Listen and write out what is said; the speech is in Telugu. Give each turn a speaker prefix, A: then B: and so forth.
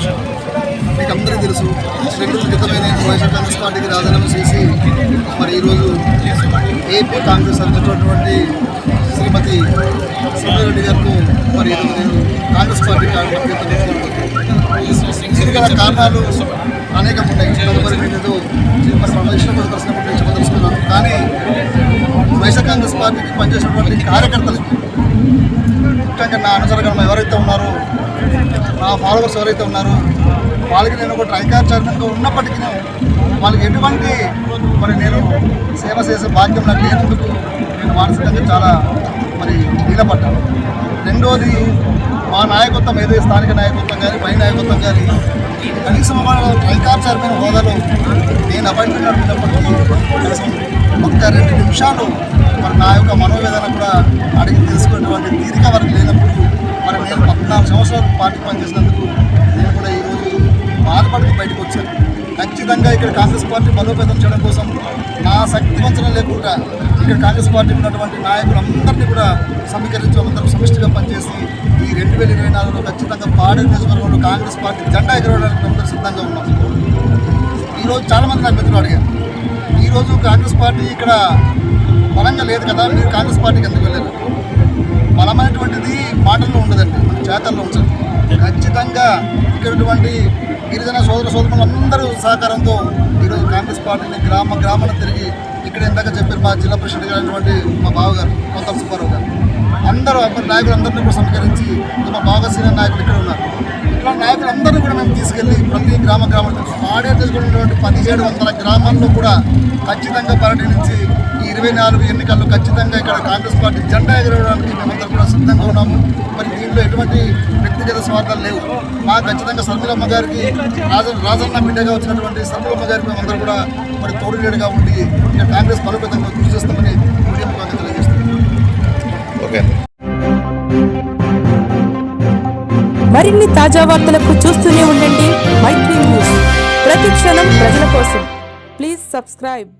A: విషయం. మీకు అందరికీ తెలుసు, 2 రోజుల క్రితమే నేను వైఎస్ఆర్ కాంగ్రెస్ పార్టీకి రాజీనామా చేసి మరి ఈరోజు ఏపీ కాంగ్రెస్ అధ్యక్షుడైనటువంటి శ్రీమతి సింహారెడ్డి గారితో మరి ఈరోజు నేను కాంగ్రెస్ పార్టీకి దీనికి కారణాలు అనేకం ఉన్నాయి. తదుపరి నేను చెప్పదలుచుకున్నాను. కానీ వైఎస్ఆర్ కాంగ్రెస్ పార్టీకి పనిచేసినటువంటి కార్యకర్తలు, ముఖ్యంగా నా అనుచరగణం ఎవరైతే ఉన్నారో, నా ఫాలోవర్స్ ఎవరైతే ఉన్నారో, వాళ్ళకి నేను ఒక ట్రైకార్ చైర్మన్గా ఉన్నప్పటికీ వాళ్ళకి ఎటువంటి మరి నేను సేవ చేసే భాగ్యం నాకు లేనందుకు నేను మానసికంగా చాలా మరి నీలపడ్డాను. రెండోది, మా నాయకత్వం ఏదైతే స్థానిక నాయకత్వం కానీ పై నాయకత్వం కానీ కనీసం మన ట్రైకార్ చైర్మన్ హోదాలో నేను అపాయింట్మెంట్ అడిగినప్పటికీ కనీసం 1-2 నిమిషాలు మరి నా యొక్క మనోవేదన కూడా అడిగి తెలుసుకునేటువంటి తీరిక వరకు లేనప్పుడు మరి నేను 14 సంవత్సరాలు పార్టీ పనిచేసినందుకు నేను కూడా ఈరోజు బాధపడుతూ బయటకు వచ్చాను. ఖచ్చితంగా ఇక్కడ కాంగ్రెస్ పార్టీ బలోపేతం చేయడం కోసం నా శక్తి వంచన లేకుండా ఇక్కడ కాంగ్రెస్ పార్టీ ఉన్నటువంటి నాయకులందరినీ కూడా సమీకరించి అందరూ సమిష్టిగా పనిచేసి ఈ 2024లో ఖచ్చితంగా పాడేరు నియోజకవర్గంలో కాంగ్రెస్ పార్టీ జెండా ఎగరవడానికి అందరూ సిద్ధంగా ఉన్నాం. ఈరోజు చాలామంది నాకు మిత్రులు అడిగారు, ఈరోజు కాంగ్రెస్ పార్టీ ఇక్కడ బలంగా లేదు కదా, మీరు కాంగ్రెస్ పార్టీకి ఎందుకు వెళ్ళారు? బలమైనటువంటిది మాటల్లో ఉండదండి, మన చేతల్లో ఉంచాలి. ఖచ్చితంగా ఇక్కడటువంటి గిరిజన సోదరులందరూ సహకారంతో ఈరోజు కాంగ్రెస్ పార్టీని గ్రామాన్ని తిరిగి ఇక్కడ ఇందాక చెప్పారు మా జిల్లా ప్రెసిడెంట్ గారు మా బావగారు కొంత సుబ్బారావు గారు, అందరూ నాయకులందరినీ కూడా సమీకరించి మా బాగా సీనియర్ నాయకులు ఇక్కడ ఉన్నారు. ఇట్లా నాయకులందరినీ కూడా మేము తీసుకెళ్ళి ప్రతి గ్రామాలు పాడేరు తీసుకున్నటువంటి 1700 గ్రామాల్లో కూడా ఖచ్చితంగా పర్యటించి ఈ 24 ఎన్నికల్లో ఖచ్చితంగా ఇక్కడ కాంగ్రెస్ పార్టీ జెండా ఎగరవడానికి మేమందరం కూడా సిద్ధంగా ఉన్నాము. మరి దీంట్లో ఎటువంటి వ్యక్తిగత స్వార్థాలు లేవు. మా ఖచ్చితంగా సర్మిలమ్మ గారికి రాజన్న బిడ్డగా వచ్చినటువంటి సర్మిలమ్మ గారికి మేమందరం కూడా మరి తోడులేడుగా ఉండి ఇక్కడ కాంగ్రెస్ బలోపేతంగా కృషి చేస్తామని మీడియా ముఖంగా తెలియజేస్తున్నాం.
B: ఓకే.
C: మరిన్ని తాజా వార్తలకు చూస్తూనే ఉండండి మైత్రి న్యూస్. ప్రతి క్షణం ప్రజల కోసం. Please subscribe.